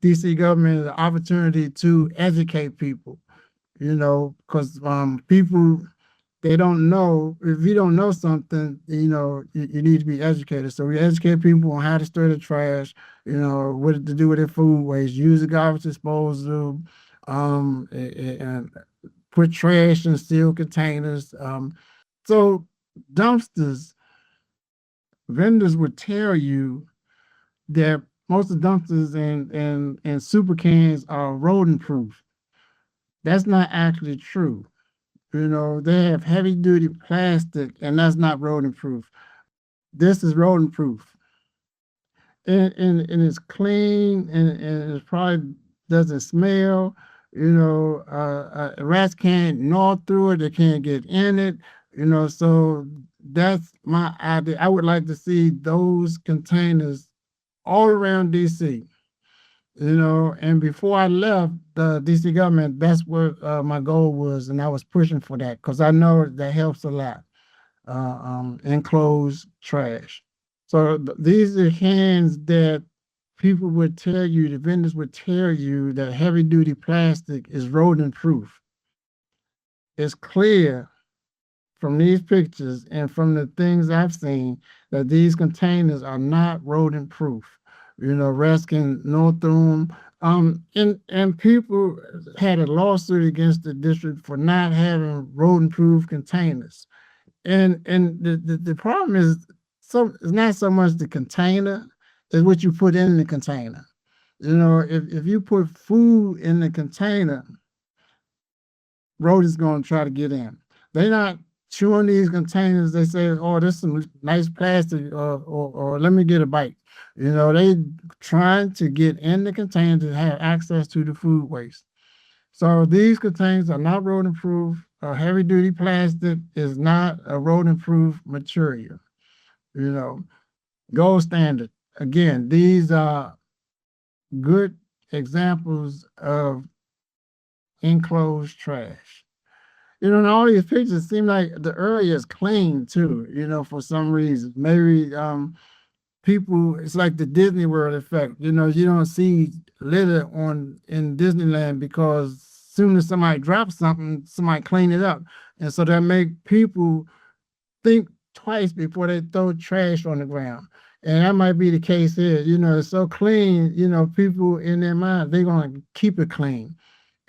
DC government the opportunity to educate people, because people, they don't know. If you don't know something, you need to be educated. So we educate people on how to store the trash, what to do with their food waste, use the garbage disposal, and put trash in sealed containers. So dumpsters, vendors would tell you that most of the dumpsters and super cans are rodent proof. That's not actually true. They have heavy duty plastic, and that's not rodent proof. This is rodent proof. And it's clean, and it probably doesn't smell. Rats can't gnaw through it, they can't get in it, so that's my idea. I would like to see those containers all around DC, and before I left the DC government, that's what my goal was, and I was pushing for that because I know that helps a lot. Enclosed trash. So these are cans that people would tell you, the vendors would tell you that heavy duty plastic is rodent proof. It's clear from these pictures and from the things I've seen that these containers are not rodent proof. Rats can gnaw through them. And people had a lawsuit against the district for not having rodent proof containers. And the problem is it's not so much the container, it's what you put in the container. If you put food in the container, rodents gonna try to get in. They're not chewing these containers. They say, "Oh, this is some nice plastic," or "Let me get a bite." They trying to get in the container to have access to the food waste. So these containers are not rodent proof. Heavy duty plastic is not a rodent proof material. Gold standard. Again, these are good examples of enclosed trash. And all these pictures seem like the area is clean too, for some reason. Maybe people, it's like the Disney World effect. You don't see litter in Disneyland because soon as somebody drops something, somebody clean it up. And so that make people think twice before they throw trash on the ground. And that might be the case here. It's so clean, people in their mind, they're going to keep it clean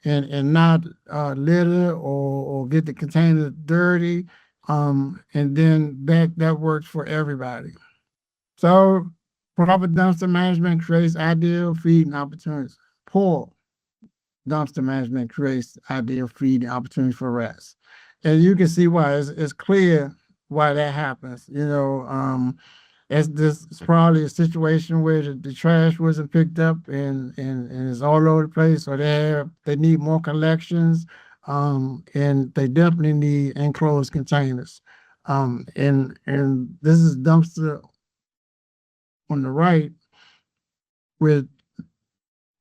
and not litter or get the container dirty. And then that works for everybody. So proper dumpster management creates ideal feeding opportunities. Poor dumpster management creates ideal feeding opportunities for rats. And you can see why. It's clear why that happens. It's probably a situation where the trash wasn't picked up and it's all over the place, or they need more collections, and they definitely need enclosed containers. And this is dumpster on the right with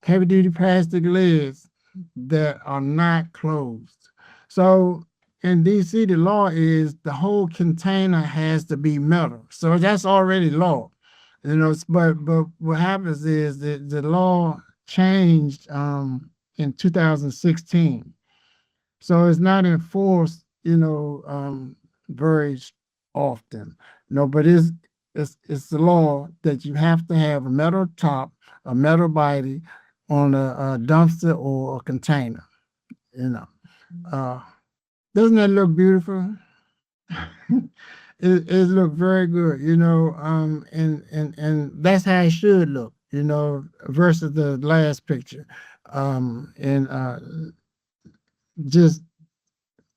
heavy duty plastic lids that are not closed. So in DC, the law is the whole container has to be metal. So that's already law. But what happens is that the law changed in 2016. So it's not enforced, very often. But it's the law that you have to have a metal top, a metal body on a dumpster or a container. Doesn't that look beautiful? It look very good, and that's how it should look, versus the last picture. And just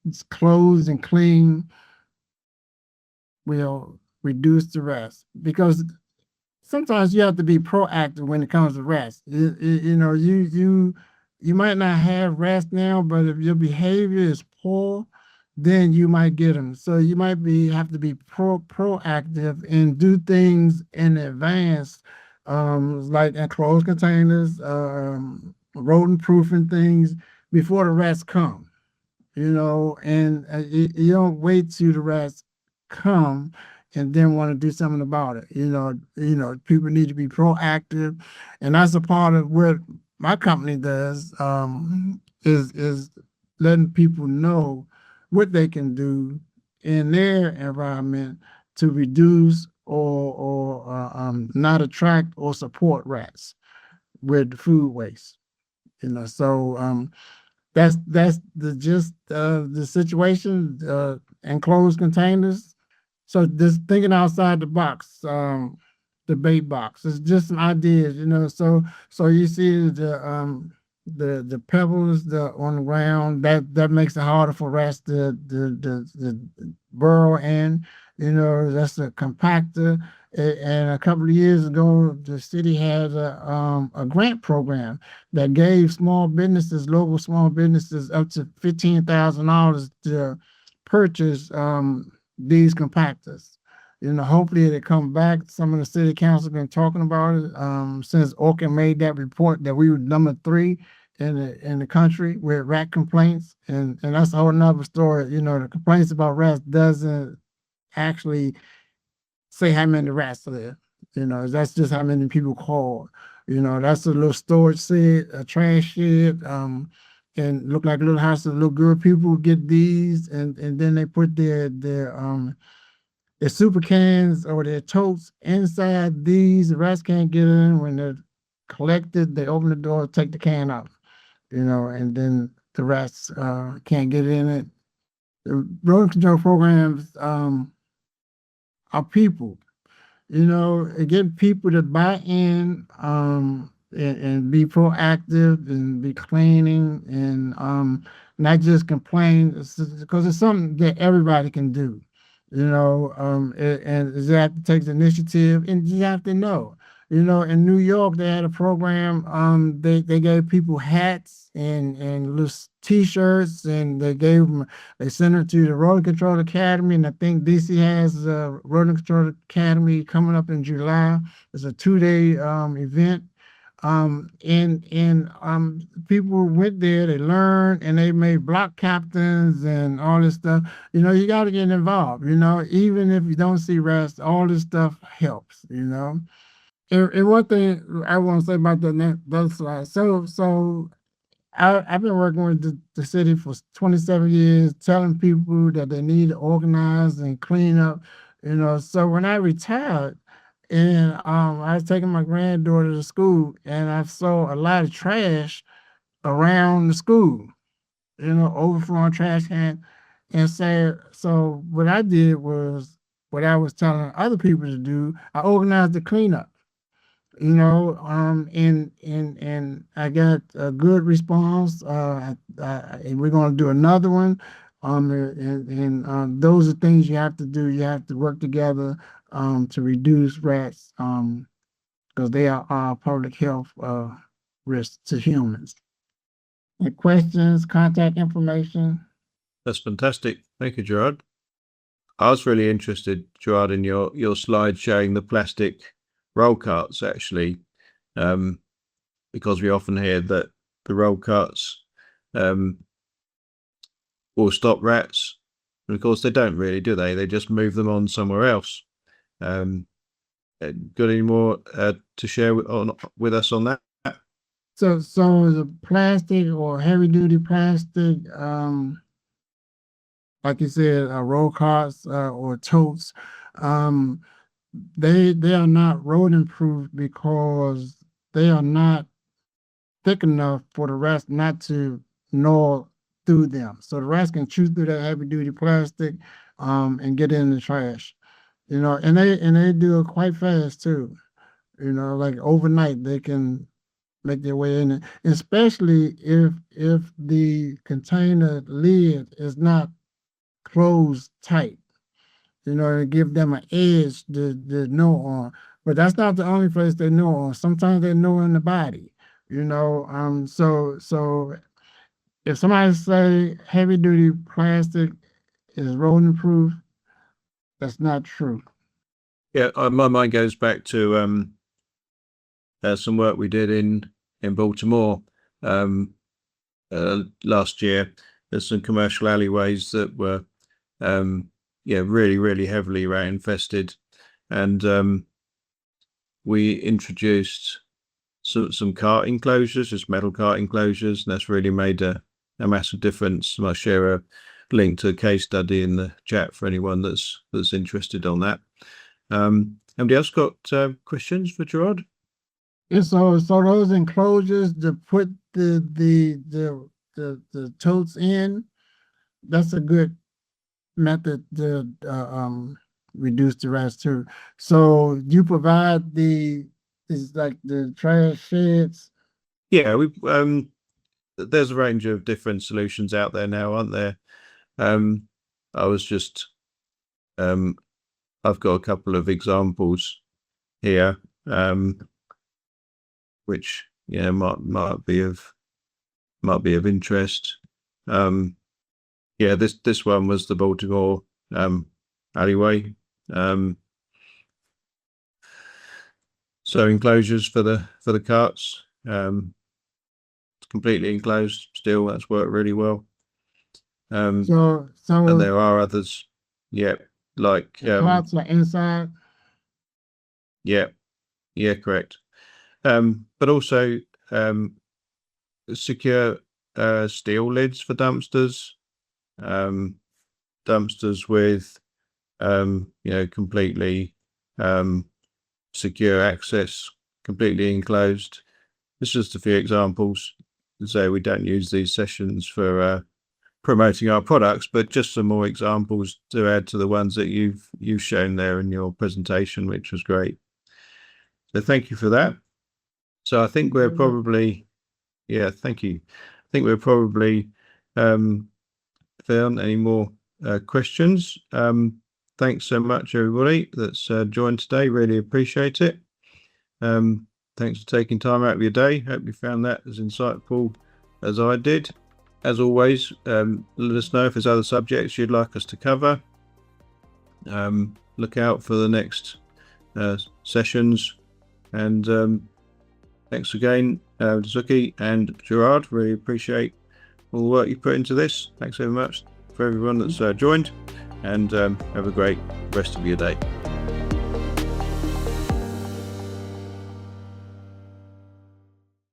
it's closed and clean will reduce the rest, because sometimes you have to be proactive when it comes to rest. You might not have rest now, but if your behavior is poor, then you might get them. So you might have to be proactive and do things in advance, like enclosed containers, rodent proofing things before the rats come. And you don't wait till the rats come and then want to do something about it. People need to be proactive, and that's a part of what my company does, is letting people know what they can do in their environment to reduce or not attract or support rats with food waste. So that's the gist of the situation. Enclosed containers. So just thinking outside the box, the bait box. It's just some ideas, So you see the pebbles on the ground, that makes it harder for rats to burrow in. You know, that's a compactor. And a couple of years ago, the city had a grant program that gave small businesses, local small businesses, up to $15,000 to purchase these compactors. You know, hopefully they come back. Some of the city council been talking about it since Orkin made that report that we were number 3 in the country with rat complaints, and that's a whole nother story. You know, the complaints about rats doesn't actually say how many rats there. You know, that's just how many people call. You know, that's a little storage shed, a trash shed, and look like a little house of little girl. People get these, and then they put their super cans or their totes inside these. The rats can't get in. When they're collected, they open the door, take the can out. You know, and then the rats can't get in it. The rodent control programs are people. You know, and get people to buy in and be proactive and be cleaning and not just complain, because it's something that everybody can do. You know, and you have to take the initiative, and you have to know. You know, in New York, they had a program. They gave people hats and little T-shirts, and they sent them to the Rodent Control Academy, and I think DC has a Rodent Control Academy coming up in July. It's a 2-day event. People went there, they learned, and they made block captains and all this stuff. You know, you got to get involved. You know, even if you don't see rats, all this stuff helps. You know. And one thing I want to say about that slide. So I've been working with the city for 27 years, telling people that they need to organize and clean up. You know, so when I retired, and I was taking my granddaughter to school, and I saw a lot of trash around the school. You know, overflowing trash can, and so what I did was what I was telling other people to do. I organized the cleanup. You know, and I got a good response. And we're going to do another one. Those are things you have to do. You have to work together to reduce rats because they are public health risk to humans. Any questions, contact information? That's fantastic. Thank you, Gerard. I was really interested, Gerard, in your slide showing the plastic roll carts, actually, because we often hear that the roll carts will stop rats, and of course they don't really, do they? They just move them on somewhere else. Got any more to share with us on that? So the plastic or heavy duty plastic, like you said, roll carts or totes, they are not rodent proof because they are not thick enough for the rats not to gnaw through them. So the rats can chew through that heavy duty plastic and get in the trash. You know, and they do it quite fast too. You know, like overnight they can make their way in it, especially if the container lid is not closed tight. You know, to give them an edge to know on. But that's not the only place they know on. Sometimes they know in the body. You know, so if somebody say heavy duty plastic is rodent proof, that's not true. Yeah, my mind goes back to some work we did in Baltimore last year. There's some commercial alleyways that were really heavily rat infested, and we introduced some cart enclosures, just metal cart enclosures, and that's really made a massive difference. I'll share a link to a case study in the chat for anyone that's interested on that. Anybody else got questions for Gerard? And so those enclosures to put the totes in, that's a good method to reduce the rats too. So you provide like the trash sheds? Yeah, we there's a range of different solutions out there now, aren't there? I was just I've got a couple of examples here, which might be of interest. This one was the Baltimore alleyway. So enclosures for the carts. It's completely enclosed still. That's worked really well. And there are others. Yeah, like carts are inside. Yeah, correct. But also secure steel lids for dumpsters. Dumpsters with completely secure access, completely enclosed. This is just a few examples. So we don't use these sessions for promoting our products, but just some more examples to add to the ones that you've shown there in your presentation, which was great. So thank you for that. So I think we're probably, thank you. I think we're probably found any more questions. Thanks so much, everybody that's joined today. Really appreciate it. Thanks for taking time out of your day. Hope you found that as insightful as I did. As always, let us know if there's other subjects you'd like us to cover. Look out for the next sessions. And thanks again, Suki and Gerard. Really appreciate all the work you put into this. Thanks very much for everyone that's joined, and have a great rest of your day.